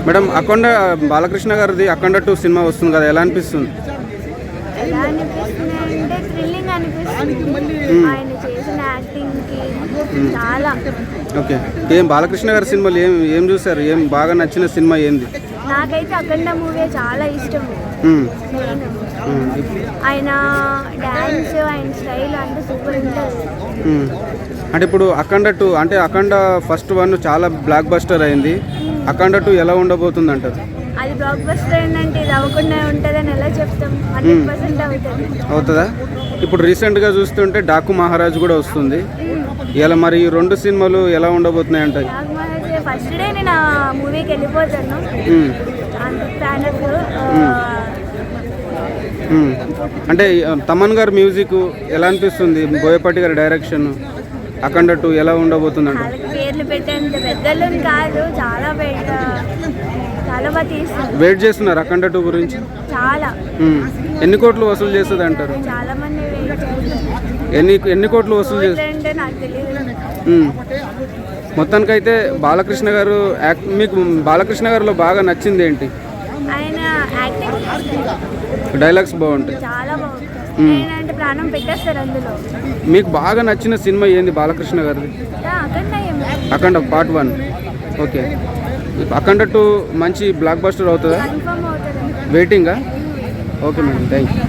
Madam అఖండ బాలకృష్ణ గారిది అఖండ 2 cinema వస్తుంది కదా, ఎలా అనిపిస్తుంది? ఎలా అనిపిస్తుంది అంటే థ్రిల్లింగ్ అనిపిస్తుంది. ఆయన చేసిన యాక్టింగ్కి చాలా. ఓకే, ఏం బాలకృష్ణ గారి సినిమాలు ఏం చూసారు? ఏం బాగా నచ్చిన సినిమా ఏంది? నాకైతే అఖండ మూవీ చాలా ఇష్టం. ఆయన డ్యాన్స్, ఆయన స్టైల్ అంటే సూపర్ ఉంటుంది. అంటే ఇప్పుడు అఖండ 2 అంటే అఖండ ఫస్ట్ 1 చాలా బ్లాక్ బస్టర్ అయింది. అఖండ 2 ఎలా ఉండబోతుంది అంటారు? అది బ్లాక్ బస్టర్ ఏంటంటే ఇది అవ్వకుండా ఉంటుందని ఎలా చెప్తాం? 100% అవుతుందా? ఇప్పుడు రీసెంట్గా చూస్తుంటే డాకు మహారాజ్ కూడా వస్తుంది. ఇలా మరి ఈ 2 సినిమాలు ఎలా ఉండబోతున్నాయి అంటారు? ఫస్ట్ డే నేను ఆ మూవీకి వెళ్ళిపోతాను. అంటే తమన్ గారి మ్యూజిక్ ఎలా అనిపిస్తుంది? బోయపాటి గారి డైరెక్షన్ అఖండ 2 ఎలా ఉండబోతుంది అంటారు? పేర్లు పెట్టేంత పెద్దలు కాదు, చాలా బాగా తీస్తారు. వెయిట్ చేస్తున్నారు అఖండ 2 గురించి చాలా. ఎన్ని కోట్లు వసూలు చేస్తుంది అంటారు? చాలా మంది ఎన్ని కోట్లు వసూలు చేస్తారు నాకు తెలియదు. మొత్తానికైతే బాలకృష్ణ గారు మీకు బాలకృష్ణ గారిలో బాగా నచ్చింది ఏంటి? ఆయన యాక్టింగ్, డైలాగ్స్ బాగుంటాయి, చాలా బాగుంటాయి. అంటే ప్రాణం పెట్టేస్తారు అందులో. మీకు బాగా నచ్చిన సినిమా ఏంది బాలకృష్ణ గారిది? అఖండ పార్ట్ 1. ఓకే, అఖండ 2 మంచి బ్లాక్ బస్టర్ అవుతుందా? కన్ఫర్మ్ అవుతుంది. వెయిటింగా? Okay madam, thank you.